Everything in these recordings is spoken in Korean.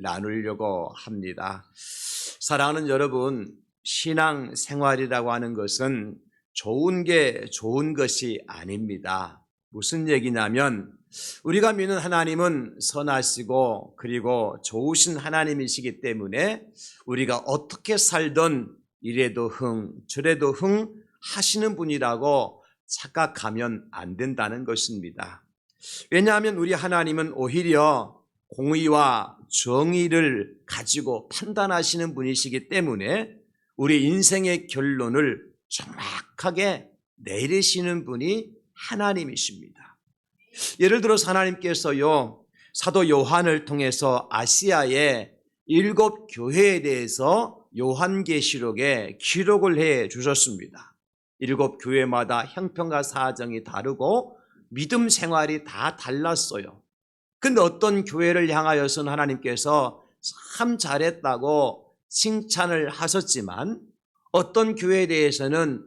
나누려고 합니다. 사랑하는 여러분, 신앙 생활이라고 하는 것은 좋은 것이 아닙니다. 무슨 얘기냐면 우리가 믿는 하나님은 선하시고 그리고 좋으신 하나님이시기 때문에 우리가 어떻게 살든 이래도 저래도 하시는 분이라고 착각하면 안 된다는 것입니다. 왜냐하면 우리 하나님은 오히려 공의와 정의를 가지고 판단하시는 분이시기 때문에 우리 인생의 결론을 정확하게 내리시는 분이 하나님이십니다. 예를 들어서 하나님께서요, 사도 요한을 통해서 아시아의 7 교회에 대해서 요한계시록에 기록을 해 주셨습니다. 7 교회마다 형편과 사정이 다르고 믿음 생활이 다 달랐어요. 근데 어떤 교회를 향하여서는 하나님께서 참 잘했다고 칭찬을 하셨지만 어떤 교회에 대해서는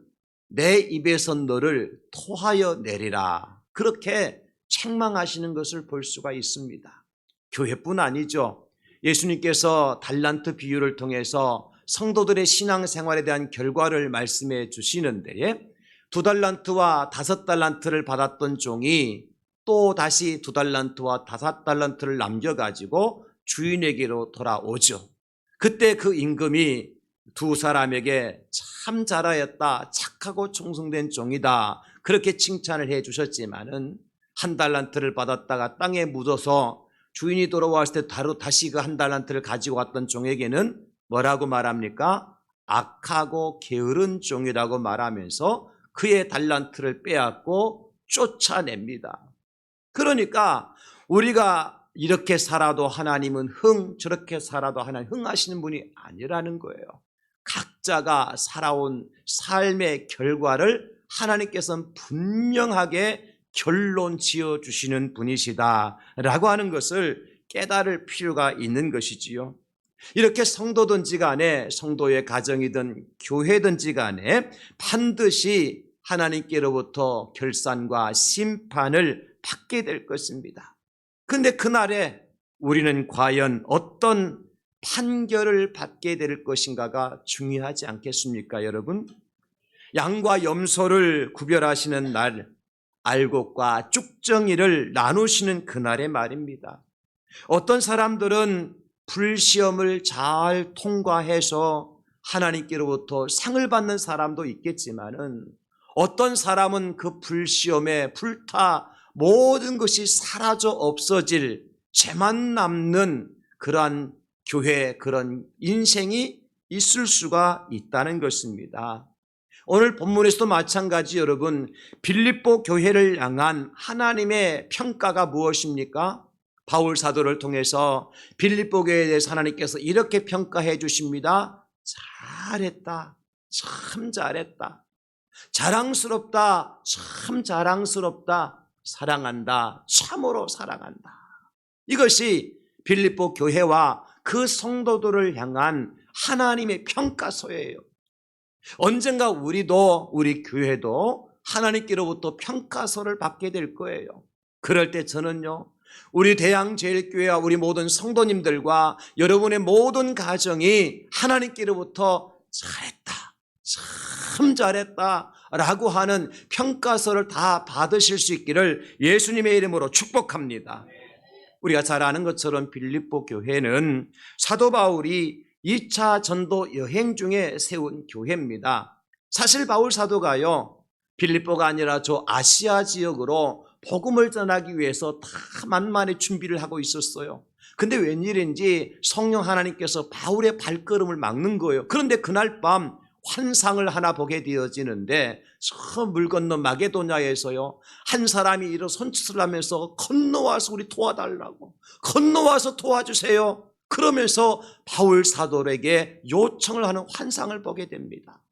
내 입에서 너를 토하여 내리라, 그렇게 책망하시는 것을 볼 수가 있습니다. 교회뿐 아니죠. 예수님께서 달란트 비유를 통해서 성도들의 신앙생활에 대한 결과를 말씀해 주시는데 2달란트와 5달란트를 받았던 종이 또 다시 2달란트와 5달란트를 남겨가지고 주인에게로 돌아오죠. 그때 그 임금이 두 사람에게 참 잘하였다, 착하고 충성된 종이다, 그렇게 칭찬을 해 주셨지만은 1달란트를 받았다가 땅에 묻어서 주인이 돌아왔을 때 바로 다시 그 1달란트를 가지고 왔던 종에게는 뭐라고 말합니까? 악하고 게으른 종이라고 말하면서 그의 달란트를 빼앗고 쫓아냅니다. 그러니까 우리가 이렇게 살아도 하나님은 저렇게 살아도 하나님 하시는 분이 아니라는 거예요. 각자가 살아온 삶의 결과를 하나님께서는 분명하게 결론 지어 주시는 분이시다라고 하는 것을 깨달을 필요가 있는 것이지요. 이렇게 성도든지 간에, 성도의 가정이든 교회든지 간에 반드시 하나님께로부터 결산과 심판을 받게 될 것입니다. 그런데 그날에 우리는 과연 어떤 판결을 받게 될 것인가가 중요하지 않겠습니까, 여러분? 양과 염소를 구별하시는 날, 알곡과 쭉정이를 나누시는 그날의 말입니다. 어떤 사람들은 불시험을 잘 통과해서 하나님께로부터 상을 받는 사람도 있겠지만은 어떤 사람은 그 불시험에 불타 모든 것이 사라져 없어질 죄만 남는 그러한 교회, 그런 인생이 있을 수가 있다는 것입니다. 오늘 본문에서도 마찬가지, 여러분, 빌립보 교회를 향한 하나님의 평가가 무엇입니까? 바울 사도를 통해서 빌립보 교회에 대해서 하나님께서 이렇게 평가해 주십니다. 잘했다, 참 잘했다, 자랑스럽다, 참 자랑스럽다, 사랑한다, 참으로 사랑한다. 이것이 빌립보 교회와 그 성도들을 향한 하나님의 평가서예요. 언젠가 우리 교회도 하나님께로부터 평가서를 받게 될 거예요. 그럴 때 저는요, 우리 대양제일교회와 우리 모든 성도님들과 여러분의 모든 가정이 하나님께로부터 잘했다, 참 잘했다 라고 하는 평가서를 다 받으실 수 있기를 예수님의 이름으로 축복합니다. 우리가 잘 아는 것처럼 빌립보 교회는 사도 바울이 2차 전도 여행 중에 세운 교회입니다. 사실 바울 사도가요, 빌립보가 아니라 저 아시아 지역으로 복음을 전하기 위해서 다 만만히 준비를 하고 있었어요. 근데 웬일인지 성령 하나님께서 바울의 발걸음을 막는 거예요. 그런데 그날 밤 환상을 하나 보게 되어지는데 저 물 건너 마게도냐에서요, 한 사람이 이런 손짓을 하면서 건너와서 우리 도와달라고, 건너와서 도와주세요, 그러면서 바울 사도에게 요청을 하는 환상을 보게 됩니다.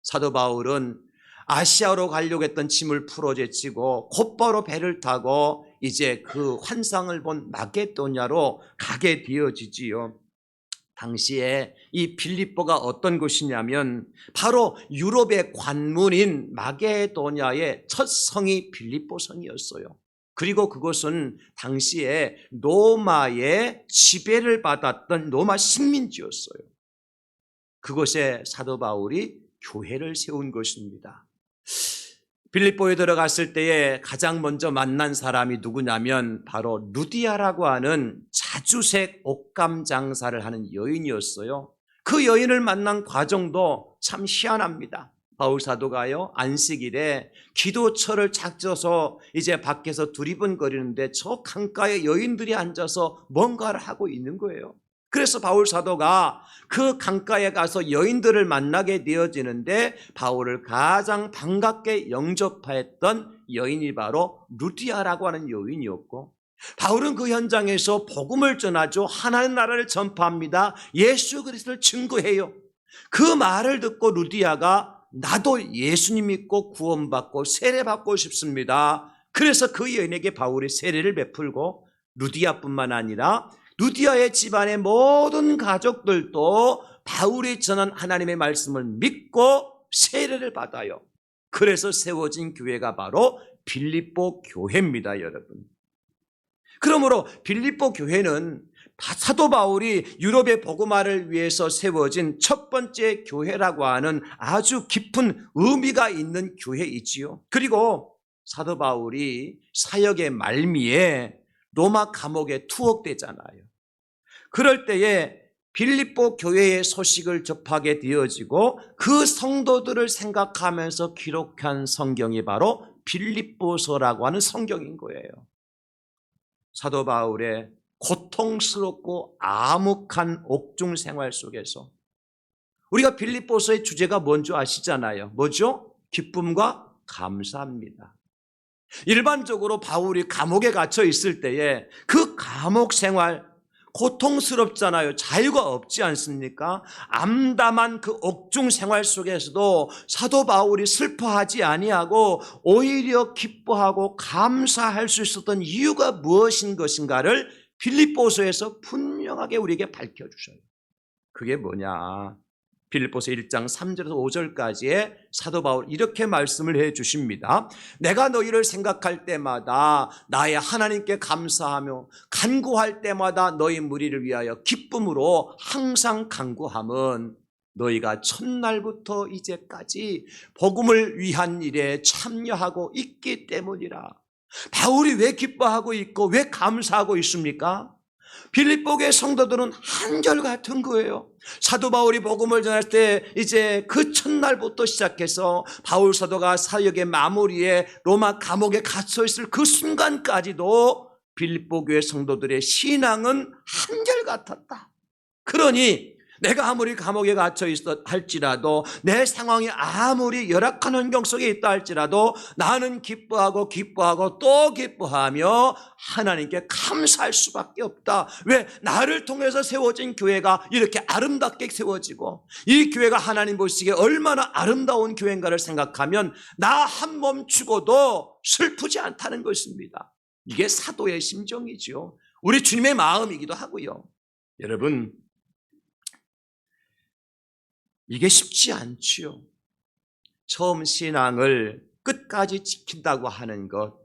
사도 바울은 아시아로 가려고 했던 짐을 풀어제치고 곧바로 배를 타고 이제 그 환상을 본 마게도냐로 가게 되어지지요. 당시에 이 빌립보가 어떤 곳이냐면 바로 유럽의 관문인 마게도냐의 첫 성이 빌립보 성이었어요. 그리고 그것은 당시에 로마의 지배를 받았던 로마 식민지였어요. 그곳에 사도 바울이 교회를 세운 것입니다. 빌립보에 들어갔을 때에 가장 먼저 만난 사람이 누구냐면 바로 루디아라고 하는 자주색 옷감 장사를 하는 여인이었어요. 그 여인을 만난 과정도 참 희한합니다. 바울 사도가요, 안식일에 기도처를 작져서 이제 밖에서 두리번거리는데 저 강가에 여인들이 앉아서 뭔가를 하고 있는 거예요. 그래서 바울 사도가 그 강가에 가서 여인들을 만나게 되어지는데 바울을 가장 반갑게 영접했던 여인이 바로 루디아라고 하는 여인이었고, 바울은 그 현장에서 복음을 전하죠. 하나님 나라를 전파합니다. 예수 그리스도를 증거해요. 그 말을 듣고 루디아가 나도 예수님 믿고 구원받고 세례받고 싶습니다. 그래서 그 여인에게 바울이 세례를 베풀고, 루디아뿐만 아니라 루디아의 집안의 모든 가족들도 바울이 전한 하나님의 말씀을 믿고 세례를 받아요. 그래서 세워진 교회가 바로 빌립보 교회입니다, 여러분. 그러므로 빌립보 교회는 사도 바울이 유럽의 복음화를 위해서 세워진 첫 번째 교회라고 하는 아주 깊은 의미가 있는 교회이지요. 그리고 사도 바울이 사역의 말미에 로마 감옥에 투옥되잖아요. 그럴 때에 빌립보 교회의 소식을 접하게 되어지고 그 성도들을 생각하면서 기록한 성경이 바로 빌립보서라고 하는 성경인 거예요. 사도 바울의 고통스럽고 암흑한 옥중 생활 속에서 우리가 빌립보서의 주제가 뭔지 아시잖아요. 뭐죠? 기쁨과 감사합니다. 일반적으로 바울이 감옥에 갇혀 있을 때에 그 감옥 생활 고통스럽잖아요. 자유가 없지 않습니까? 암담한 그 옥중 생활 속에서도 사도 바울이 슬퍼하지 아니하고 오히려 기뻐하고 감사할 수 있었던 이유가 무엇인 것인가를 빌립보서에서 분명하게 우리에게 밝혀주셔요. 그게 뭐냐? 빌립보서 1장 3절에서 5절까지의 사도 바울 이렇게 말씀을 해 주십니다. 내가 너희를 생각할 때마다 나의 하나님께 감사하며 간구할 때마다 너희 무리를 위하여 기쁨으로 항상 간구함은 너희가 첫날부터 이제까지 복음을 위한 일에 참여하고 있기 때문이라. 바울이 왜 기뻐하고 있고 왜 감사하고 있습니까? 빌립보의 성도들은 한결같은 거예요. 사도 바울이 복음을 전할 때 이제 그 첫날부터 시작해서 바울 사도가 사역의 마무리에 로마 감옥에 갇혀 있을 그 순간까지도 빌립보 교회 성도들의 신앙은 한결같았다. 그러니 내가 아무리 감옥에 갇혀 있어 할지라도 내 상황이 아무리 열악한 환경 속에 있다 할지라도 나는 기뻐하고 또 기뻐하며 하나님께 감사할 수밖에 없다. 왜? 나를 통해서 세워진 교회가 이렇게 아름답게 세워지고 이 교회가 하나님 보시기에 얼마나 아름다운 교회인가를 생각하면 나 한 몸 죽어도 슬프지 않다는 것입니다. 이게 사도의 심정이죠. 우리 주님의 마음이기도 하고요. 여러분, 이게 쉽지 않지요. 처음 신앙을 끝까지 지킨다고 하는 것,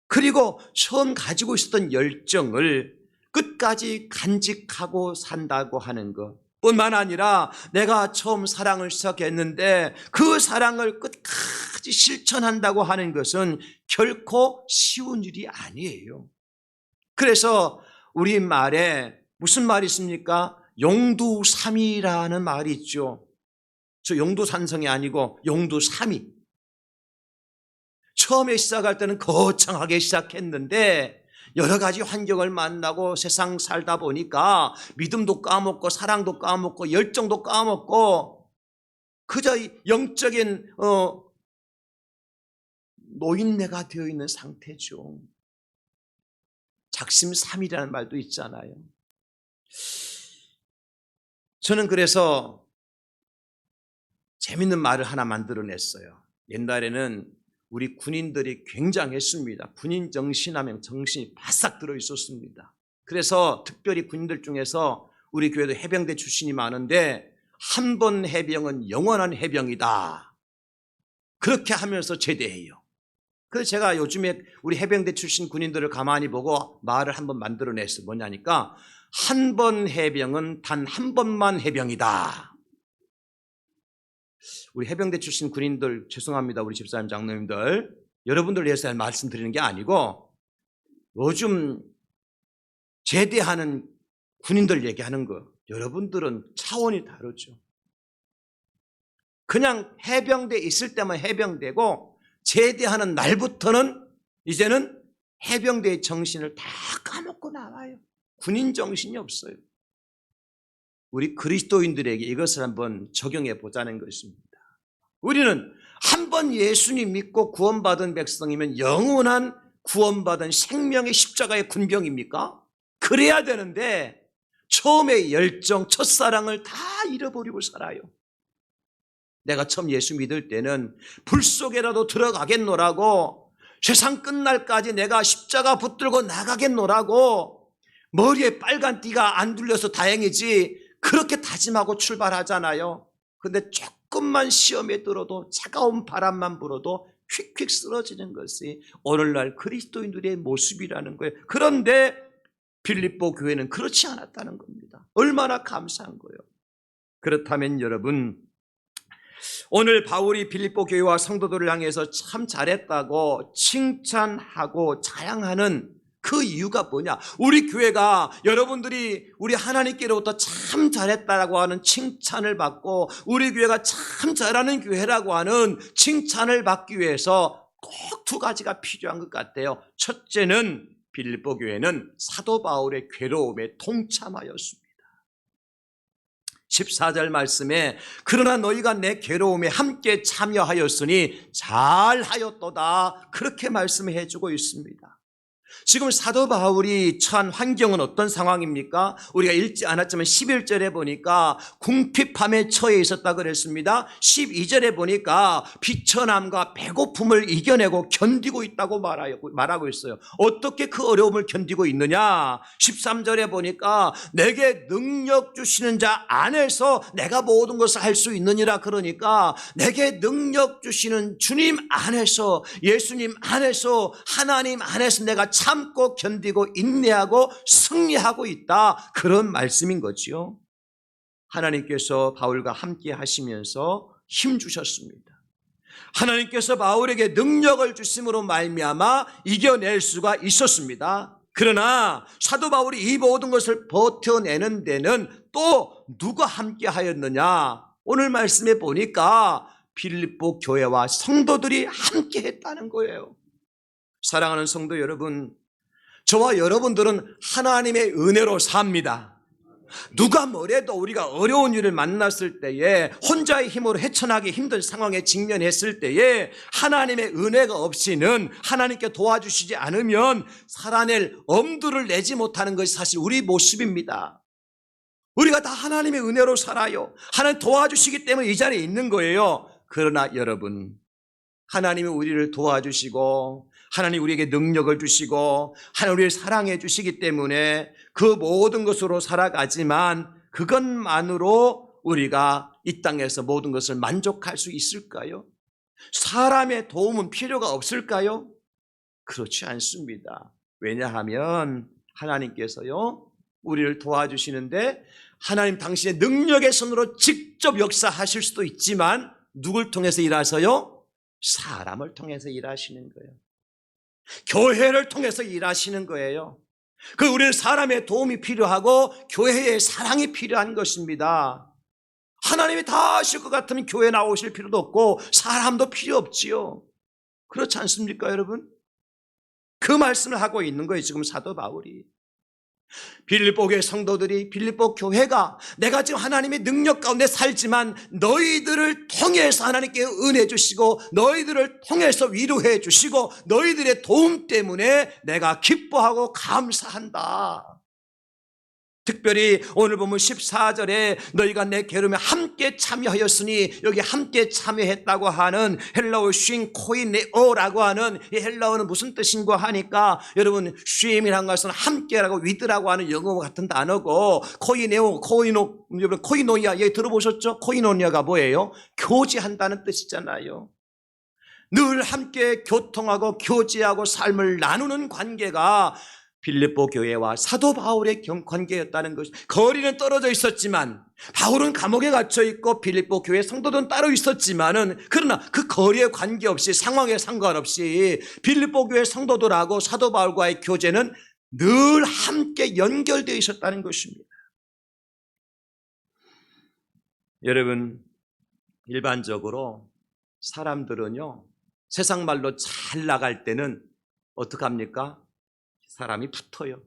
그리고 처음 가지고 있었던 열정을 끝까지 간직하고 산다고 하는 것 뿐만 아니라 내가 처음 사랑을 시작했는데 그 사랑을 끝까지 실천한다고 하는 것은 결코 쉬운 일이 아니에요. 그래서 우리 말에 무슨 말이 있습니까? 용두삼위라는 말이 있죠. 저 용두산성이 아니고 용두삼위. 처음에 시작할 때는 거창하게 시작했는데 여러 가지 환경을 만나고 세상 살다 보니까 믿음도 까먹고 사랑도 까먹고 열정도 까먹고 그저 영적인 노인네가 되어 있는 상태죠. 작심삼일이라는 말도 있잖아요. 저는 그래서 재밌는 말을 하나 만들어냈어요. 옛날에는 우리 군인들이 굉장했습니다. 군인 정신하면 정신이 바싹 들어있었습니다. 그래서 특별히 군인들 중에서 우리 교회도 해병대 출신이 많은데 한 번 해병은 영원한 해병이다. 그렇게 하면서 제대해요. 그래서 제가 요즘에 우리 해병대 출신 군인들을 가만히 보고 말을 한번 만들어냈어요. 뭐냐니까 한 번 해병은 단 한 번만 해병이다. 우리 해병대 출신 군인들 죄송합니다. 우리 집사님 장로님들 여러분들 위해서 말씀드리는 게 아니고 요즘 제대하는 군인들 얘기하는 거 여러분들은 차원이 다르죠. 그냥 해병대 있을 때만 해병대고 제대하는 날부터는 이제는 해병대의 정신을 다 까먹고 나와요. 군인 정신이 없어요. 우리 그리스도인들에게 이것을 한번 적용해 보자는 것입니다. 우리는 한 번 예수님 믿고 구원받은 백성이면 영원한 구원받은 생명의 십자가의 군병입니까? 그래야 되는데 처음에 열정, 첫사랑을 다 잃어버리고 살아요. 내가 처음 예수 믿을 때는 불 속에라도 들어가겠노라고 세상 끝날까지 내가 십자가 붙들고 나가겠노라고 머리에 빨간 띠가 안 둘려서 다행이지 그렇게 다짐하고 출발하잖아요. 근데 조금만 시험에 들어도 차가운 바람만 불어도 휙휙 쓰러지는 것이 오늘날 그리스도인들의 모습이라는 거예요. 그런데 빌립보 교회는 그렇지 않았다는 겁니다. 얼마나 감사한 거예요. 그렇다면 여러분 오늘 바울이 빌립보 교회와 성도들을 향해서 참 잘했다고 칭찬하고 자랑하는 그 이유가 뭐냐? 우리 교회가 여러분들이 우리 하나님께로부터 참 잘했다라고 하는 칭찬을 받고 우리 교회가 참 잘하는 교회라고 하는 칭찬을 받기 위해서 꼭 두 가지가 필요한 것 같아요. 첫째는 빌립보 교회는 사도 바울의 괴로움에 동참하였습니다. 14절 말씀에 그러나 너희가 내 괴로움에 함께 참여하였으니 잘하였도다 그렇게 말씀해 주고 있습니다. 지금 사도 바울이 처한 환경은 어떤 상황입니까? 우리가 읽지 않았지만 11절에 보니까 궁핍함에 처해 있었다 그랬습니다. 12절에 보니까 비천함과 배고픔을 이겨내고 견디고 있다고 말하고 있어요. 어떻게 그 어려움을 견디고 있느냐? 13절에 보니까 내게 능력 주시는 자 안에서 내가 모든 것을 할 수 있느니라 그러니까 내게 능력 주시는 주님 안에서 예수님 안에서 하나님 안에서 내가 참고 견디고 인내하고 승리하고 있다. 그런 말씀인 거지요. 하나님께서 바울과 함께 하시면서 힘 주셨습니다. 하나님께서 바울에게 능력을 주심으로 말미암아 이겨낼 수가 있었습니다. 그러나 사도 바울이 이 모든 것을 버텨내는 데는 또 누가 함께 하였느냐? 오늘 말씀에 보니까 빌립보 교회와 성도들이 함께 했다는 거예요. 사랑하는 성도 여러분, 저와 여러분들은 하나님의 은혜로 삽니다. 누가 뭐래도 우리가 어려운 일을 만났을 때에 혼자의 힘으로 헤쳐나기 힘든 상황에 직면했을 때에 하나님의 은혜가 없이는 하나님께 도와주시지 않으면 살아낼 엄두를 내지 못하는 것이 사실 우리 모습입니다. 우리가 다 하나님의 은혜로 살아요. 하나님 도와주시기 때문에 이 자리에 있는 거예요. 그러나 여러분, 하나님이 우리를 도와주시고 하나님 우리에게 능력을 주시고 하나님 우리를 사랑해 주시기 때문에 그 모든 것으로 살아가지만 그것만으로 우리가 이 땅에서 모든 것을 만족할 수 있을까요? 사람의 도움은 필요가 없을까요? 그렇지 않습니다. 왜냐하면 하나님께서요 우리를 도와주시는데 하나님 당신의 능력의 손으로 직접 역사하실 수도 있지만 누굴 통해서 일하셔요? 사람을 통해서 일하시는 거예요. 교회를 통해서 일하시는 거예요. 그 우리는 사람의 도움이 필요하고 교회의 사랑이 필요한 것입니다. 하나님이 다 하실 것 같으면 교회 나오실 필요도 없고 사람도 필요 없지요. 그렇지 않습니까 여러분? 그 말씀을 하고 있는 거예요 지금 사도 바울이. 빌립보 교회 성도들이 빌립보 교회가 내가 지금 하나님의 능력 가운데 살지만 너희들을 통해서 하나님께 은혜 주시고 너희들을 통해서 위로해 주시고 너희들의 도움 때문에 내가 기뻐하고 감사한다. 특별히 오늘 보면 14절에 너희가 내 괴로움에 함께 참여하였으니 여기 함께 참여했다고 하는 헬라어 쉰 코이네오라고 하는 이 헬라어는 무슨 뜻인가 하니까 여러분 쉼이라는 것은 함께라고 위드라고 하는 영어 같은 단어고 코이네오 코이노이아 얘기 들어보셨죠? 코이노니아가 뭐예요? 교제한다는 뜻이잖아요. 늘 함께 교통하고 교제하고 삶을 나누는 관계가 빌립보 교회와 사도 바울의 관계였다는 것. 거리는 떨어져 있었지만 바울은 감옥에 갇혀 있고 빌립보 교회 성도들은 따로 있었지만은 그러나 그 거리에 관계없이 상황에 상관없이 빌립보 교회 성도들하고 사도 바울과의 교제는 늘 함께 연결되어 있었다는 것입니다. 여러분, 일반적으로 사람들은요, 세상 말로 잘 나갈 때는 어떡합니까? 사람이 붙어요.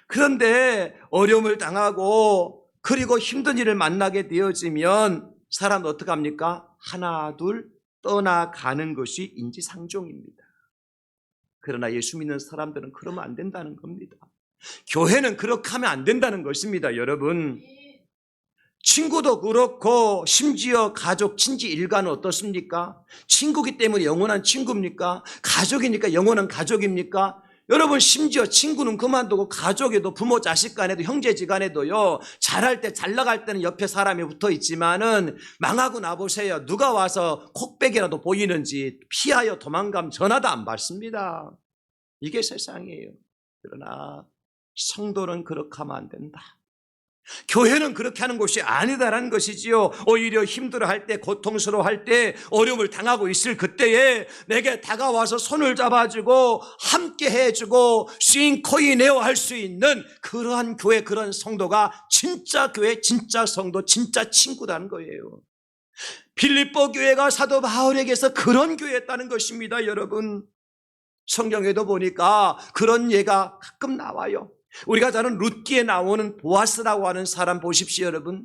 그런데 어려움을 당하고 그리고 힘든 일을 만나게 되어지면 사람은 어떡합니까? 하나 둘 떠나가는 것이 인지상정입니다. 그러나 예수 믿는 사람들은 그러면 안 된다는 겁니다. 교회는 그렇게 하면 안 된다는 것입니다. 여러분, 친구도 그렇고 심지어 가족, 친지, 일가는 어떻습니까? 친구기 때문에 영원한 친구입니까? 가족이니까 영원한 가족입니까? 여러분, 심지어 친구는 그만두고 가족에도 부모 자식 간에도 형제지간에도요, 잘할 때 잘 나갈 때는 옆에 사람이 붙어 있지만은 망하고 나보세요. 누가 와서 콕백이라도 보이는지 피하여 도망가면 전화도 안 받습니다. 이게 세상이에요. 그러나 성도는 그렇게 하면 안 된다. 교회는 그렇게 하는 것이 아니다라는 것이지요. 오히려 힘들어할 때, 고통스러워할 때, 어려움을 당하고 있을 그때에 내게 다가와서 손을 잡아주고 함께 해주고 싱코이네오 할 수 있는 그러한 교회, 그런 성도가 진짜 교회, 진짜 성도, 진짜 친구라는 거예요. 빌립보 교회가 사도 바울에게서 그런 교회였다는 것입니다. 여러분, 성경에도 보니까 그런 예가 가끔 나와요. 우리가 잘 아는 룻기에 나오는 보아스라고 하는 사람 보십시오. 여러분,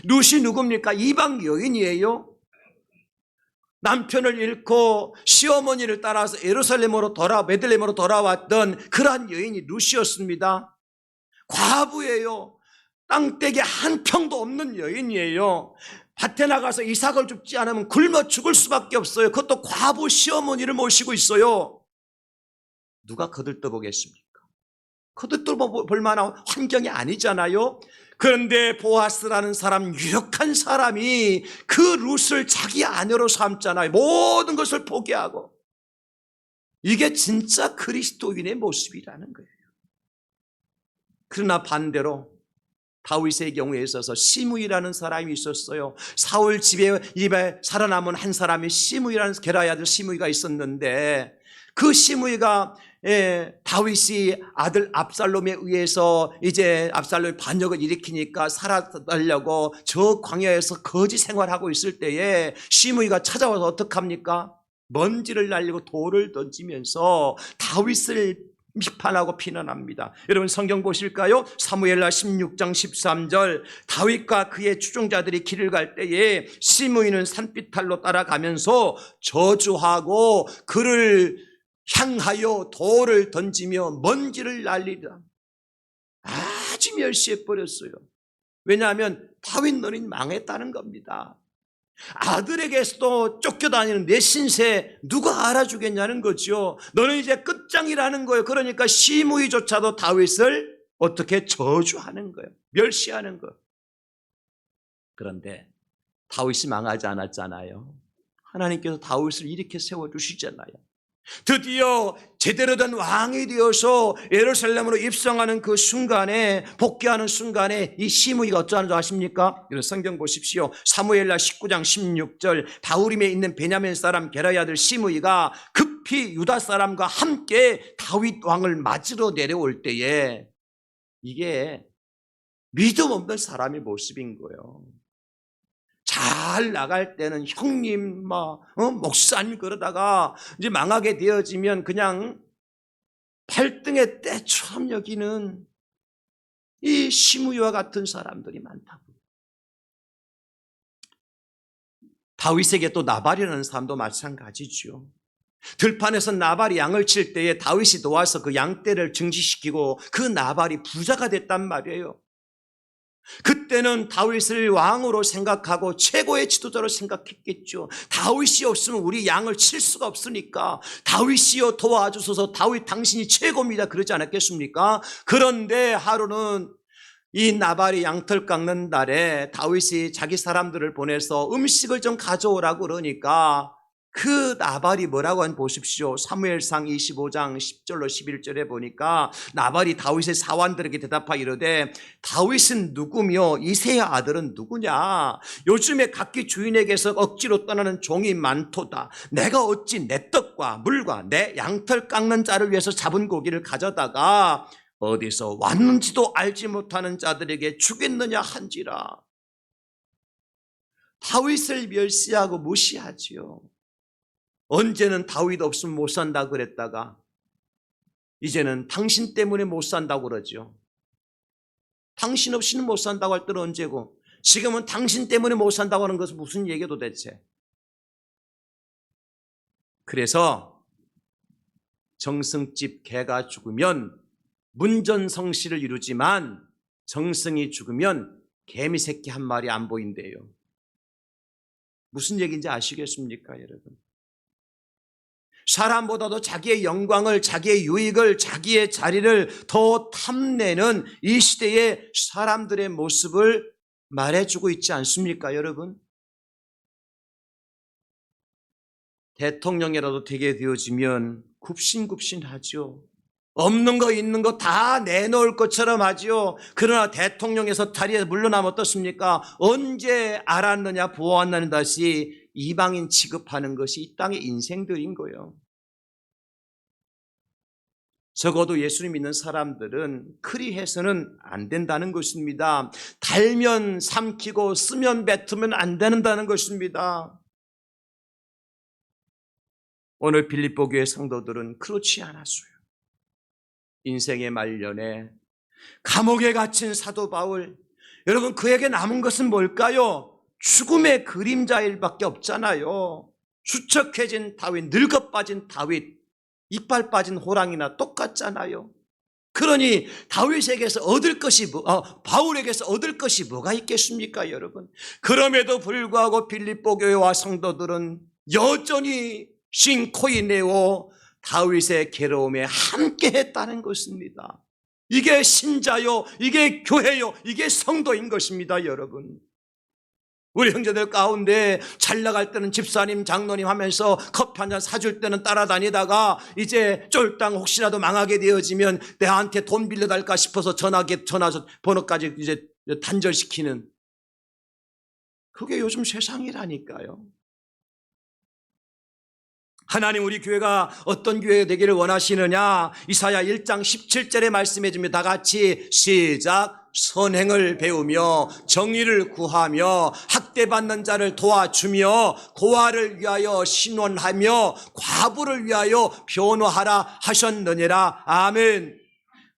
룻이 누굽니까? 이방 여인이에요. 남편을 잃고 시어머니를 따라서 베들레헴으로 돌아왔던 그러한 여인이 룻이었습니다. 과부예요. 땅떼기 한 평도 없는 여인이에요. 밭에 나가서 이삭을 줍지 않으면 굶어 죽을 수밖에 없어요. 그것도 과부 시어머니를 모시고 있어요. 누가 거들떠보겠습니까? 거들떠볼 만한 환경이 아니잖아요. 그런데 보아스라는 사람, 유력한 사람이 그 룻을 자기 아내로 삼잖아요. 모든 것을 포기하고. 이게 진짜 그리스도인의 모습이라는 거예요. 그러나 반대로 다윗의 경우에 있어서 시므이라는 사람이 있었어요. 사울 집에 살아남은 한 사람이 시므이라는 게라의 아들 시므이가 있었는데, 그 시므이가 다윗이 아들 압살롬에 의해서 이제 압살롬이 반역을 일으키니까 살아달라고 저 광야에서 거지 생활하고 있을 때에 시므이가 찾아와서 어떡합니까? 먼지를 날리고 돌을 던지면서 다윗을 비판하고 비난합니다. 여러분, 성경 보실까요? 사무엘하 16장 13절, 다윗과 그의 추종자들이 길을 갈 때에 시므이는 산비탈로 따라가면서 저주하고 그를 향하여 돌을 던지며 먼지를 날리라. 아주 멸시해버렸어요. 왜냐하면 다윗 너는 망했다는 겁니다. 아들에게서도 쫓겨다니는 내 신세 누가 알아주겠냐는 거죠. 너는 이제 끝장이라는 거예요. 그러니까 시므이조차도 다윗을 어떻게 저주하는 거예요. 멸시하는 거예요. 그런데 다윗이 망하지 않았잖아요. 하나님께서 다윗을 일으켜 세워주시잖아요. 드디어 제대로 된 왕이 되어서 예루살렘으로 입성하는 그 순간에, 복귀하는 순간에 이 시므이가 어쩌하는 줄 아십니까? 이런 성경 보십시오. 사무엘하 19장 16절, 바후림에 있는 베냐민 사람 게라의 아들 시므이가 급히 유다 사람과 함께 다윗 왕을 맞으러 내려올 때에, 이게 믿음 없는 사람의 모습인 거예요. 잘 나갈 때는 형님, 목사님 그러다가 이제 망하게 되어지면 그냥 발등에 때처럼 여기는 이 시므이와 같은 사람들이 많다고. 다윗에게 또 나발이라는 사람도 마찬가지죠. 들판에서 나발이 양을 칠 때에 다윗이 도와서 그 양떼를 증식시키고 그 나발이 부자가 됐단 말이에요. 그때는 다윗을 왕으로 생각하고 최고의 지도자로 생각했겠죠. 다윗이 없으면 우리 양을 칠 수가 없으니까 다윗이여 도와주소서, 다윗 당신이 최고입니다 그러지 않았겠습니까? 그런데 하루는 이 나발이 양털 깎는 날에 다윗이 자기 사람들을 보내서 음식을 좀 가져오라고 그러니까 그 나발이 뭐라고 하는지 보십시오. 사무엘상 25장 10절로 11절에 보니까 나발이 다윗의 사환들에게 대답하여 이르되 다윗은 누구며 이새의 아들은 누구냐? 요즘에 각기 주인에게서 억지로 떠나는 종이 많도다. 내가 어찌 내 떡과 물과 내 양털 깎는 자를 위해서 잡은 고기를 가져다가 어디서 왔는지도 알지 못하는 자들에게 주겠느냐 한지라. 다윗을 멸시하고 무시하지요. 언제는 다윗 없으면 못 산다고 그랬다가 이제는 당신 때문에 못 산다고 그러죠. 당신 없이는 못 산다고 할 때는 언제고, 지금은 당신 때문에 못 산다고 하는 것은 무슨 얘기야 도대체. 그래서 정승집 개가 죽으면 문전성시를 이루지만 정승이 죽으면 개미 새끼 한 마리 안 보인대요. 무슨 얘기인지 아시겠습니까, 여러분? 사람보다도 자기의 영광을, 자기의 유익을, 자기의 자리를 더 탐내는 이 시대의 사람들의 모습을 말해주고 있지 않습니까, 여러분? 대통령이라도 되게 되어지면 굽신굽신하죠. 없는 거 있는 거 다 내놓을 것처럼 하죠. 그러나 대통령에서 자리에 물러나면 어떻습니까? 언제 알았느냐 보았느냐 다시 이방인 취급하는 것이 이 땅의 인생들인 거예요. 적어도 예수님 믿는 사람들은 그리해서는 안 된다는 것입니다. 달면 삼키고 쓰면 뱉으면 안 된다는 것입니다. 오늘 빌립보 교회 성도들은 그렇지 않았어요. 인생의 말년에 감옥에 갇힌 사도 바울, 여러분 그에게 남은 것은 뭘까요? 죽음의 그림자일 밖에 없잖아요. 수척해진 다윗, 늙어 빠진 다윗, 이빨 빠진 호랑이나 똑같잖아요. 그러니 다윗에게서 얻을 것이 바울에게서 얻을 것이 뭐가 있겠습니까, 여러분? 그럼에도 불구하고 빌립보 교회와 성도들은 여전히 신코이네오 다윗의 괴로움에 함께했다는 것입니다. 이게 신자요, 이게 교회요, 이게 성도인 것입니다, 여러분. 우리 형제들 가운데 잘 나갈 때는 집사님, 장로님 하면서 커피 한잔 사줄 때는 따라다니다가 이제 쫄딱 혹시라도 망하게 되어지면 내한테 돈 빌려달까 싶어서 전화 번호까지 이제 단절시키는, 그게 요즘 세상이라니까요. 하나님 우리 교회가 어떤 교회가 되기를 원하시느냐? 이사야 1장 17절에 말씀해 주면 다 같이 시작. 선행을 배우며 정의를 구하며 학대받는 자를 도와주며 고아를 위하여 신원하며 과부를 위하여 변호하라 하셨느니라. 아멘.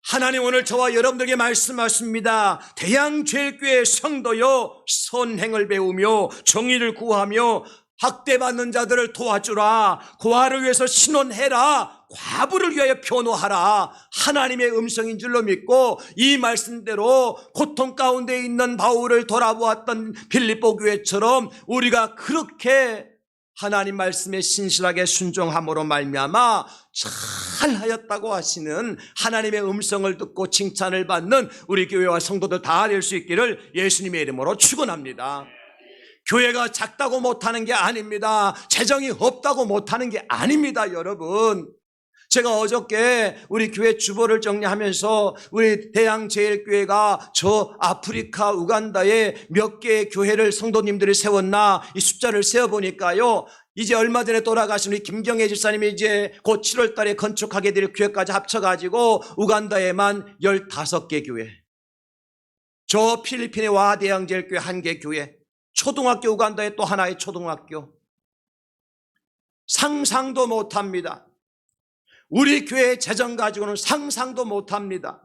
하나님 오늘 저와 여러분들에게 말씀하십니다. 대양제일교회 성도여, 선행을 배우며 정의를 구하며 학대받는 자들을 도와주라. 고아를 위해서 신원해라. 과부를 위하여 변호하라. 하나님의 음성인 줄로 믿고 이 말씀대로 고통 가운데 있는 바울을 돌아보았던 빌립보 교회처럼 우리가 그렇게 하나님 말씀에 신실하게 순종함으로 말미암아 잘하였다고 하시는 하나님의 음성을 듣고 칭찬을 받는 우리 교회와 성도들 다 될 수 있기를 예수님의 이름으로 축원합니다. 교회가 작다고 못하는 게 아닙니다. 재정이 없다고 못하는 게 아닙니다, 여러분. 제가 어저께 우리 교회 주보를 정리하면서 우리 대양제일교회가 저 아프리카 우간다에 몇 개의 교회를 성도님들이 세웠나 이 숫자를 세어보니까요, 이제 얼마 전에 돌아가신 우리 김경애 집사님이 이제 곧 7월 달에 건축하게 될 교회까지 합쳐가지고 우간다에만 15개 교회, 저 필리핀의 와대양제일교회 1개 교회, 초등학교 우간다에 또 하나의 초등학교, 상상도 못합니다. 우리 교회의 재정 가지고는 상상도 못합니다.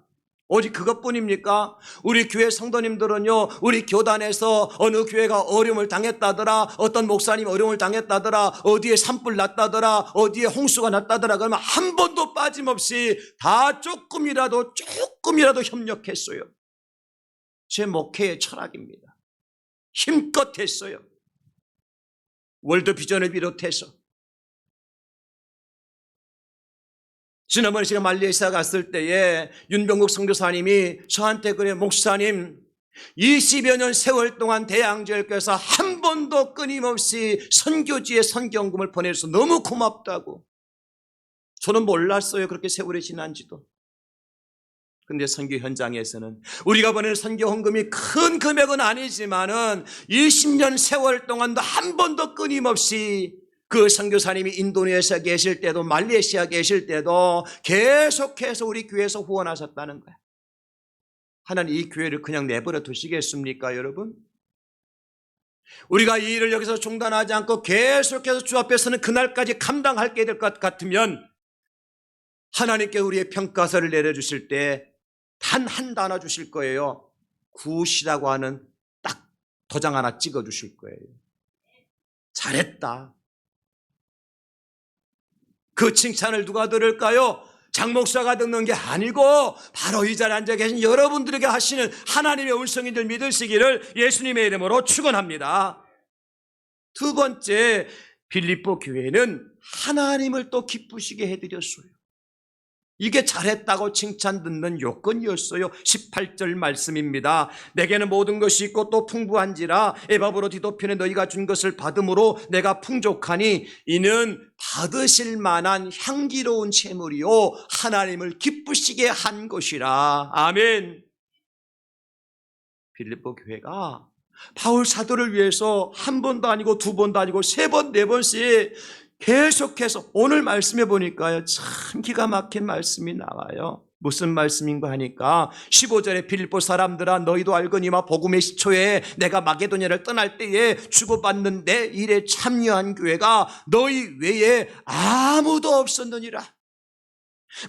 오직 그것뿐입니까? 우리 교회 성도님들은요, 우리 교단에서 어느 교회가 어려움을 당했다더라, 어떤 목사님 어려움을 당했다더라, 어디에 산불 났다더라, 어디에 홍수가 났다더라, 그러면 한 번도 빠짐없이 다 조금이라도 협력했어요. 제 목회의 철학입니다. 힘껏 했어요. 월드비전을 비롯해서. 지난번에 제가 말레이시아 갔을 때에 윤병국 선교사님이 저한테 그래, 목사님 20여 년 세월 동안 대양절교에서 한 번도 끊임없이 선교지에 선경금을 보내줘서 너무 고맙다고. 저는 몰랐어요, 그렇게 세월이 지난지도. 근데 선교 현장에서는 우리가 보내는 선교 헌금이 큰 금액은 아니지만은 20년 세월 동안도 한 번도 끊임없이 그 선교사님이 인도네시아 계실 때도 말레이시아 계실 때도 계속해서 우리 교회에서 후원하셨다는 거야. 하나님 이 교회를 그냥 내버려 두시겠습니까, 여러분? 우리가 이 일을 여기서 중단하지 않고 계속해서 주 앞에서는 그날까지 감당하게 될 것 같으면 하나님께 우리의 평가서를 내려주실 때 단 한 단어 주실 거예요. 굿이라고 하는 딱 도장 하나 찍어주실 거예요. 잘했다. 그 칭찬을 누가 들을까요? 장목사가 듣는 게 아니고 바로 이 자리에 앉아 계신 여러분들에게 하시는 하나님의 음성인들 믿으시기를 예수님의 이름으로 축원합니다. 두 번째, 빌립보 교회는 하나님을 또 기쁘시게 해드렸어요. 이게 잘했다고 칭찬 듣는 요건이었어요. 18절 말씀입니다. 내게는 모든 것이 있고 또 풍부한지라 에바브로 디도편에 너희가 준 것을 받음으로 내가 풍족하니 이는 받으실 만한 향기로운 제물이요 하나님을 기쁘시게 한 것이라. 아멘. 빌립보 교회가 바울 사도를 위해서 한 번도 아니고 두 번도 아니고 세 번, 네 번씩 계속해서 오늘 말씀해 보니까요, 참 기가 막힌 말씀이 나와요. 무슨 말씀인가 하니까 15절에 빌립보 사람들아 너희도 알거니와 복음의 시초에 내가 마게도냐를 떠날 때에 주고받는 내 일에 참여한 교회가 너희 외에 아무도 없었느니라.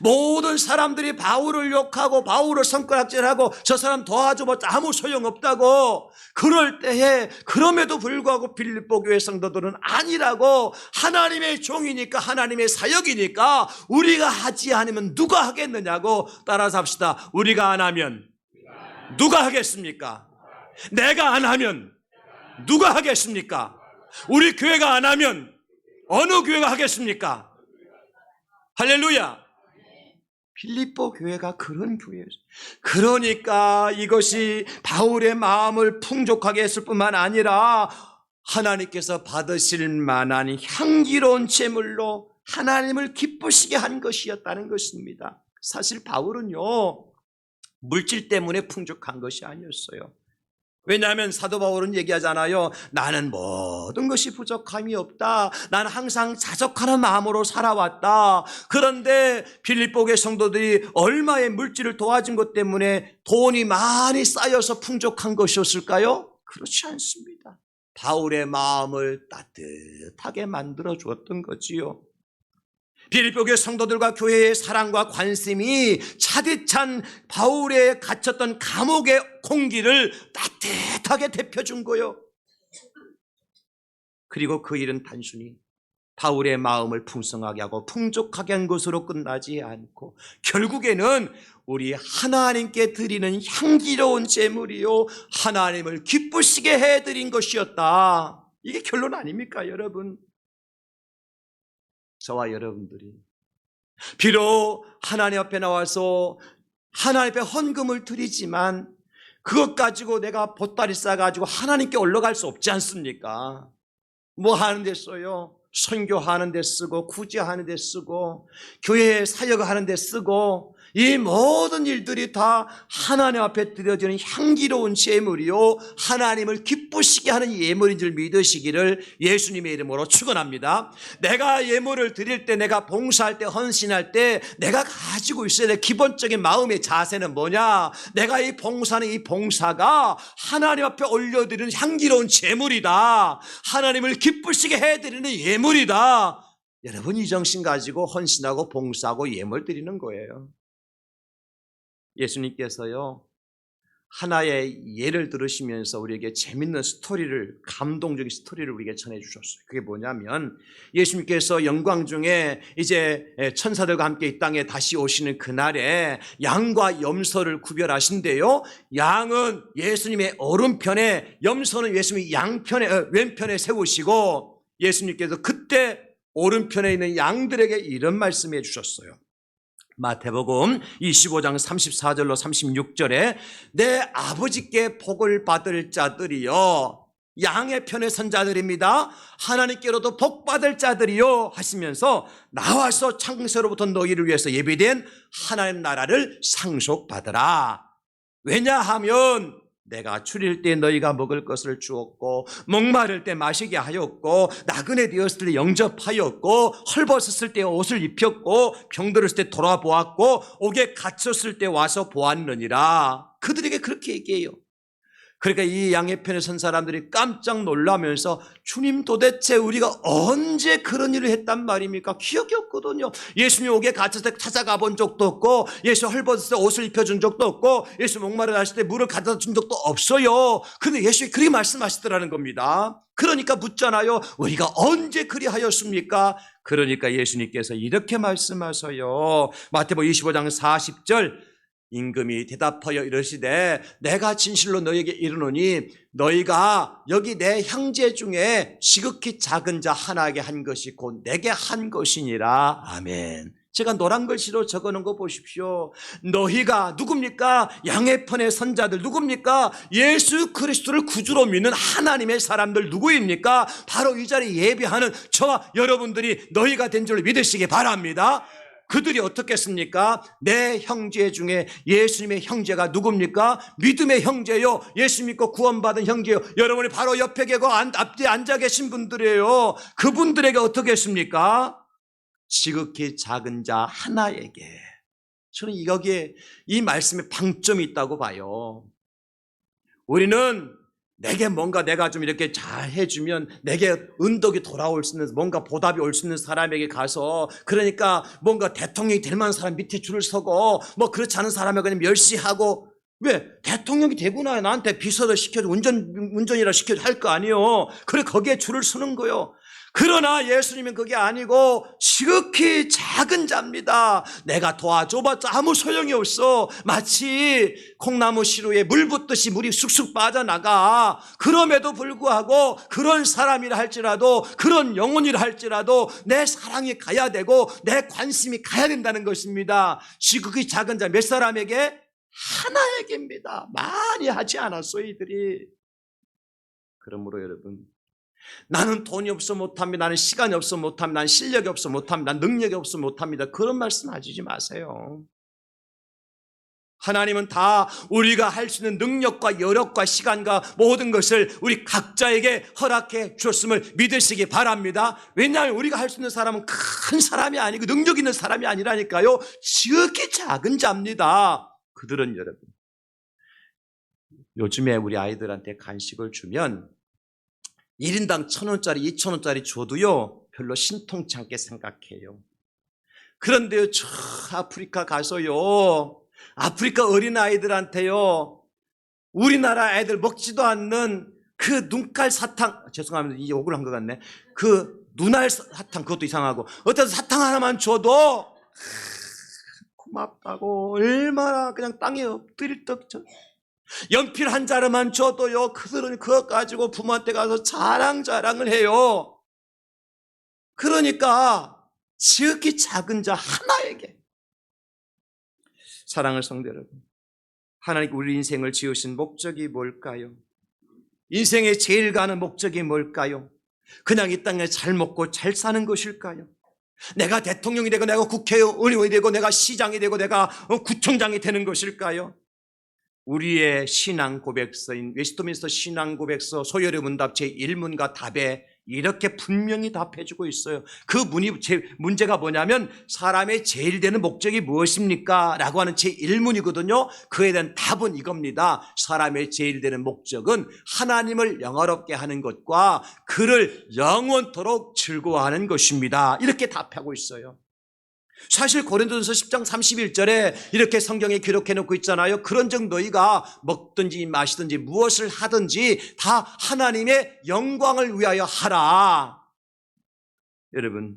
모든 사람들이 바울을 욕하고 바울을 손가락질하고 저 사람 도와줘봤자 아무 소용없다고 그럴 때에 그럼에도 불구하고 빌립보 교회 성도들은 아니라고 하나님의 종이니까 하나님의 사역이니까 우리가 하지 않으면 누가 하겠느냐고 따라서 합시다. 우리가 안 하면 누가 하겠습니까? 내가 안 하면 누가 하겠습니까? 우리 교회가 안 하면 어느 교회가 하겠습니까? 할렐루야. 빌립보 교회가 그런 교회였어요. 그러니까 이것이 바울의 마음을 풍족하게 했을 뿐만 아니라 하나님께서 받으실 만한 향기로운 제물로 하나님을 기쁘시게 한 것이었다는 것입니다. 사실 바울은요, 물질 때문에 풍족한 것이 아니었어요. 왜냐하면 사도 바울은 얘기하잖아요. 나는 모든 것이 부족함이 없다. 나는 항상 자족하는 마음으로 살아왔다. 그런데 빌립보 교회 성도들이 얼마의 물질을 도와준 것 때문에 돈이 많이 쌓여서 풍족한 것이었을까요? 그렇지 않습니다. 바울의 마음을 따뜻하게 만들어 주었던 거지요. 빌립보 교회 성도들과 교회의 사랑과 관심이 차디찬 바울에 갇혔던 감옥의 공기를 따뜻하게 데펴준 거예요. 그리고 그 일은 단순히 바울의 마음을 풍성하게 하고 풍족하게 한 것으로 끝나지 않고 결국에는 우리 하나님께 드리는 향기로운 제물이요 하나님을 기쁘시게 해드린 것이었다. 이게 결론 아닙니까, 여러분? 저와 여러분들이 비록 하나님 앞에 나와서 하나님 앞에 헌금을 드리지만 그것 가지고 내가 보따리 싸가지고 하나님께 올라갈 수 없지 않습니까? 뭐 하는 데 써요? 선교하는 데 쓰고 구제하는 데 쓰고 교회 사역하는 데 쓰고 이 모든 일들이 다 하나님 앞에 드려지는 향기로운 제물이요 하나님을 기쁘시게 하는 예물인 줄 믿으시기를 예수님의 이름으로 축원합니다. 내가 예물을 드릴 때, 내가 봉사할 때, 헌신할 때 내가 가지고 있어야 될 기본적인 마음의 자세는 뭐냐? 내가 이 봉사는 이 봉사가 하나님 앞에 올려드리는 향기로운 제물이다. 하나님을 기쁘시게 해드리는 예물이다. 여러분 이 정신 가지고 헌신하고 봉사하고 예물 드리는 거예요. 예수님께서요 하나의 예를 들으시면서 우리에게 재밌는 스토리를, 감동적인 스토리를 우리에게 전해주셨어요. 그게 뭐냐면 예수님께서 영광 중에 이제 천사들과 함께 이 땅에 다시 오시는 그날에 양과 염소를 구별하신대요. 양은 예수님의 오른편에, 염소는 예수님의 양편에, 왼편에 세우시고 예수님께서 그때 오른편에 있는 양들에게 이런 말씀해 주셨어요. 마태복음 25장 34절로 36절에 내 아버지께 복을 받을 자들이여, 양의 편에 선 자들입니다. 하나님께로도 복 받을 자들이요 하시면서 나와서 창세로부터 너희를 위해서 예비된 하나님 나라를 상속받으라. 왜냐하면 내가 추릴 때 너희가 먹을 것을 주었고, 목마를 때 마시게 하였고, 나그네 되었을 때 영접하였고, 헐벗었을 때 옷을 입혔고, 병들었을 때 돌아보았고, 옥에 갇혔을 때 와서 보았느니라. 그들에게 그렇게 얘기해요. 그러니까 이 양의 편에 선 사람들이 깜짝 놀라면서 주님, 도대체 우리가 언제 그런 일을 했단 말입니까? 기억이 없거든요. 예수님 옥에 갇혔을 때 찾아가 본 적도 없고, 예수 헐벗을 때 옷을 입혀준 적도 없고, 예수 목마르다 하실 때 물을 갖다 준 적도 없어요. 근데 예수님이 그렇게 말씀하시더라는 겁니다. 그러니까 묻잖아요. 우리가 언제 그리하였습니까? 그러니까 예수님께서 이렇게 말씀하셔요. 마태복음 25장 40절, 임금이 대답하여 이르시되 내가 진실로 너희에게 이르노니 너희가 여기 내 형제 중에 지극히 작은 자 하나에게 한 것이 곧 내게 한 것이니라. 아멘. 제가 노란 글씨로 적어놓은 거 보십시오. 너희가 누굽니까? 양의 편의 선자들 누굽니까? 예수 그리스도를 구주로 믿는 하나님의 사람들 누구입니까? 바로 이 자리에 예배하는 저와 여러분들이 너희가 된 줄 믿으시기 바랍니다. 그들이 어떻겠습니까? 내 형제 중에 예수님의 형제가 누굽니까? 믿음의 형제요, 예수 믿고 구원받은 형제요, 여러분이 바로 옆에 계고 앞뒤에 앉아 계신 분들이에요. 그분들에게 어떻겠습니까? 지극히 작은 자 하나에게. 저는 여기에 이 말씀에 방점이 있다고 봐요. 우리는 내게 뭔가 내가 좀 이렇게 잘 해주면 내게 은덕이 돌아올 수 있는, 뭔가 보답이 올 수 있는 사람에게 가서, 그러니까 뭔가 대통령이 될 만한 사람 밑에 줄을 서고, 뭐 그렇지 않은 사람에게 그냥 멸시하고, 왜? 대통령이 되구나, 나한테 비서를 시켜줘, 운전이라 시켜줘 할 거 아니에요. 그래, 거기에 줄을 서는 거요. 그러나 예수님은 그게 아니고 지극히 작은 자입니다. 내가 도와줘봤자 아무 소용이 없어. 마치 콩나무 시루에 물 붓듯이 물이 쑥쑥 빠져나가. 그럼에도 불구하고 그런 사람이라 할지라도, 그런 영혼이라 할지라도 내 사랑이 가야 되고 내 관심이 가야 된다는 것입니다. 지극히 작은 자 몇 사람에게? 하나에게입니다. 많이 하지 않았어요, 이들이. 그러므로 여러분, 나는 돈이 없어 못합니다. 나는 시간이 없어 못합니다. 나는 실력이 없어 못합니다. 나는 능력이 없어 못합니다. 그런 말씀 하지 마세요. 하나님은 다 우리가 할 수 있는 능력과 여력과 시간과 모든 것을 우리 각자에게 허락해 주셨음을 믿으시기 바랍니다. 왜냐하면 우리가 할 수 있는 사람은 큰 사람이 아니고 능력 있는 사람이 아니라니까요. 지극히 작은 자입니다. 그들은 여러분, 요즘에 우리 아이들한테 간식을 주면 1인당 1,000원짜리, 2,000원짜리 줘도요, 별로 신통치 않게 생각해요. 그런데요, 저 아프리카 가서요, 아프리카 어린아이들한테요, 우리나라 애들 먹지도 않는 그 눈깔 사탕, 죄송합니다, 이 욕을 한 것 같네. 그 눈알 사탕, 그것도 이상하고, 어떤 사탕 하나만 줘도 고맙다고 얼마나 그냥 땅에 엎드릴 떡 쳐. 연필 한 자루만 줘도요, 그들은 그것 가지고 부모한테 가서 자랑을 해요. 그러니까 지극히 작은 자 하나에게. 사랑하는 성도 여러분, 하나님 우리 인생을 지으신 목적이 뭘까요? 인생의 제일 가는 목적이 뭘까요? 그냥 이 땅에 잘 먹고 잘 사는 것일까요? 내가 대통령이 되고 내가 국회의원이 되고 내가 시장이 되고 내가 구청장이 되는 것일까요? 우리의 신앙 고백서인 웨스트민스터 신앙 고백서 소열의 문답 제1문과 답에 이렇게 분명히 답해주고 있어요. 그 문제가 뭐냐면 사람의 제일 되는 목적이 무엇입니까? 라고 하는 제1문이거든요. 그에 대한 답은 이겁니다. 사람의 제일 되는 목적은 하나님을 영화롭게 하는 것과 그를 영원토록 즐거워하는 것입니다. 이렇게 답하고 있어요. 사실 고린도전서 10장 31절에 이렇게 성경에 기록해 놓고 있잖아요. 그런즉 너희가 먹든지 마시든지 무엇을 하든지 다 하나님의 영광을 위하여 하라. 여러분,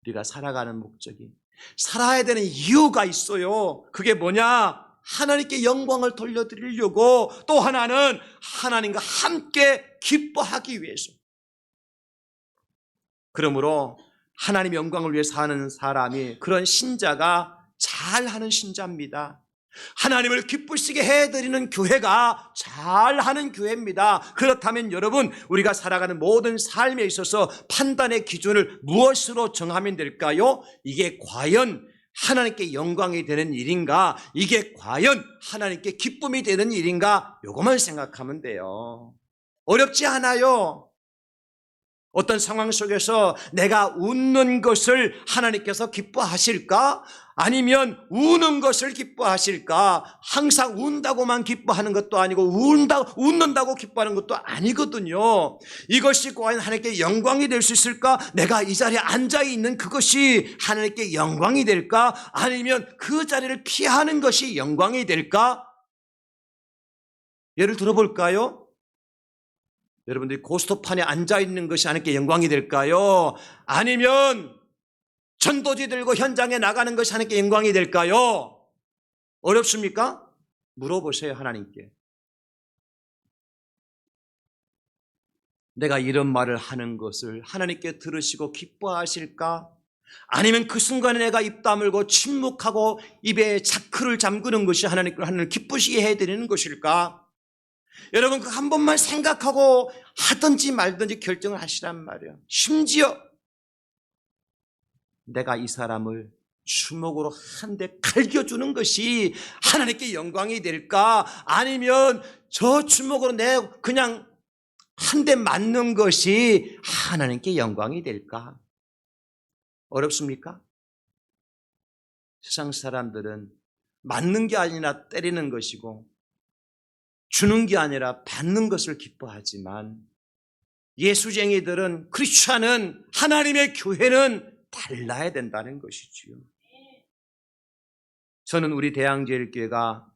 우리가 살아가는 목적이, 살아야 되는 이유가 있어요. 그게 뭐냐? 하나님께 영광을 돌려드리려고, 또 하나는 하나님과 함께 기뻐하기 위해서. 그러므로 하나님의 영광을 위해 사는 사람이, 그런 신자가 잘하는 신자입니다. 하나님을 기쁘시게 해드리는 교회가 잘하는 교회입니다. 그렇다면 여러분, 우리가 살아가는 모든 삶에 있어서 판단의 기준을 무엇으로 정하면 될까요? 이게 과연 하나님께 영광이 되는 일인가? 이게 과연 하나님께 기쁨이 되는 일인가? 요것만 생각하면 돼요. 어렵지 않아요. 어떤 상황 속에서 내가 웃는 것을 하나님께서 기뻐하실까? 아니면 우는 것을 기뻐하실까? 항상 운다고만 기뻐하는 것도 아니고 웃는다고 기뻐하는 것도 아니거든요. 이것이 과연 하나님께 영광이 될 수 있을까? 내가 이 자리에 앉아있는 그것이 하나님께 영광이 될까? 아니면 그 자리를 피하는 것이 영광이 될까? 예를 들어볼까요? 여러분들이 고스톱판에 앉아있는 것이 하나님께 영광이 될까요? 아니면 전도지 들고 현장에 나가는 것이 하나님께 영광이 될까요? 어렵습니까? 물어보세요, 하나님께. 내가 이런 말을 하는 것을 하나님께 들으시고 기뻐하실까? 아니면 그 순간에 내가 입 다물고 침묵하고 입에 자크를 잠그는 것이 하나님을 기쁘시게 해드리는 것일까? 여러분, 그 한 번만 생각하고 하든지 말든지 결정을 하시란 말이에요. 심지어 내가 이 사람을 주먹으로 한 대 갈겨주는 것이 하나님께 영광이 될까? 아니면 저 주먹으로 내 그냥 한 대 맞는 것이 하나님께 영광이 될까? 어렵습니까? 세상 사람들은 맞는 게 아니라 때리는 것이고 주는 게 아니라 받는 것을 기뻐하지만 예수쟁이들은, 크리스찬은, 하나님의 교회는 달라야 된다는 것이지요. 저는 우리 대양제일교회가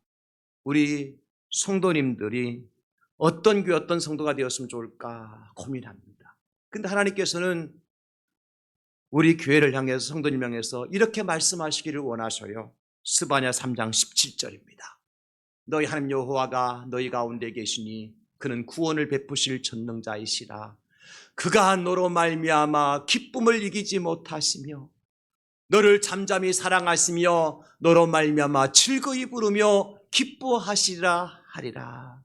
우리 성도님들이 어떤 교회, 어떤 성도가 되었으면 좋을까 고민합니다. 그런데 하나님께서는 우리 교회를 향해서, 성도님 향해서 이렇게 말씀하시기를 원하셔요. 스바냐 3장 17절입니다. 너희 하나님 여호와가 너희 가운데 계시니 그는 구원을 베푸실 전능자이시라. 그가 너로 말미암아 기쁨을 이기지 못하시며 너를 잠잠히 사랑하시며 너로 말미암아 즐거이 부르며 기뻐하시리라 하리라.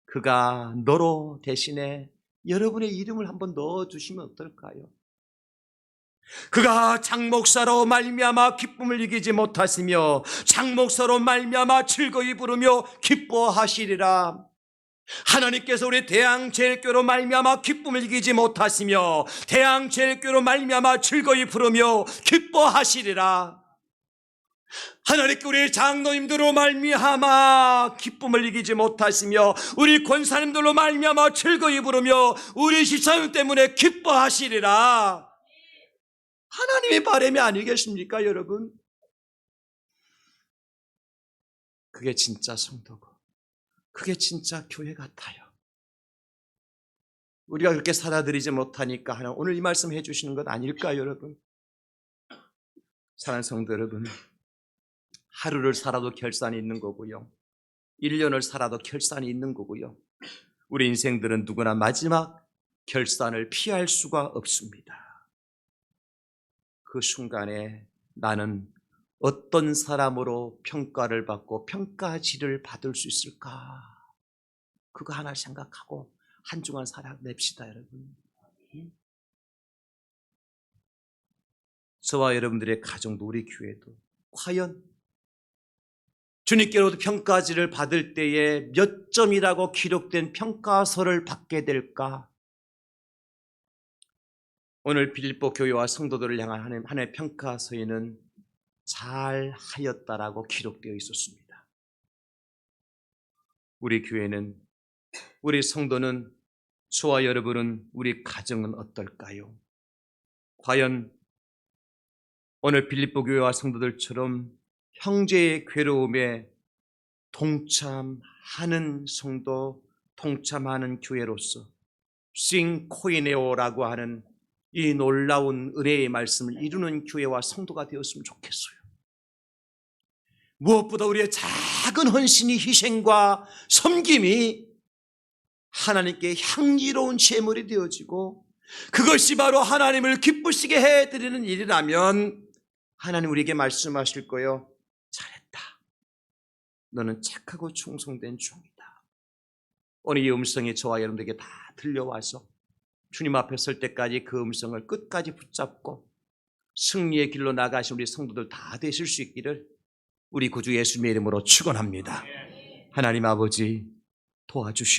그가 너로 대신에 여러분의 이름을 한번 넣어주시면 어떨까요? 그가 장목사로 말미암아 기쁨을 이기지 못하시며 장목사로 말미암아 즐거이 부르며 기뻐하시리라. 하나님께서 우리 대양제일교로 말미암아 기쁨을 이기지 못하시며 대양제일교로 말미암아 즐거이 부르며 기뻐하시리라. 하나님께 우리 장로님들로 말미암아 기쁨을 이기지 못하시며 우리 권사님들로 말미암아 즐거이 부르며 우리 시사님 때문에 기뻐하시리라. 하나님의 바람이 아니겠습니까, 여러분? 그게 진짜 성도고 그게 진짜 교회 같아요. 우리가 그렇게 살아드리지 못하니까 하나 오늘 이 말씀 해주시는 것 아닐까요, 여러분? 사랑하는 성도 여러분, 하루를 살아도 결산이 있는 거고요, 1년을 살아도 결산이 있는 거고요, 우리 인생들은 누구나 마지막 결산을 피할 수가 없습니다. 그 순간에 나는 어떤 사람으로 평가를 받고 평가지를 받을 수 있을까? 그거 하나 생각하고 한 주간 살아냅시다, 여러분. 저와 여러분들의 가정도, 우리 교회도 과연 주님께로부터 평가지를 받을 때에 몇 점이라고 기록된 평가서를 받게 될까? 오늘 빌립보 교회와 성도들을 향한 하나님의 평가서에는 잘하였다라고 기록되어 있었습니다. 우리 교회는, 우리 성도는, 저와 여러분은, 우리 가정은 어떨까요? 과연 오늘 빌립보 교회와 성도들처럼 형제의 괴로움에 동참하는 성도, 동참하는 교회로서 싱코이네오라고 하는 이 놀라운 은혜의 말씀을 이루는 교회와 성도가 되었으면 좋겠어요. 무엇보다 우리의 작은 헌신이, 희생과 섬김이 하나님께 향기로운 제물이 되어지고 그것이 바로 하나님을 기쁘시게 해드리는 일이라면 하나님 우리에게 말씀하실 거예요. 잘했다. 너는 착하고 충성된 종이다. 오늘 이 음성이 저와 여러분들에게 다 들려와서 주님 앞에 설 때까지 그 음성을 끝까지 붙잡고 승리의 길로 나가신 우리 성도들 다 되실 수 있기를 우리 구주 예수님의 이름으로 축원합니다. 하나님 아버지 도와주시옵소서.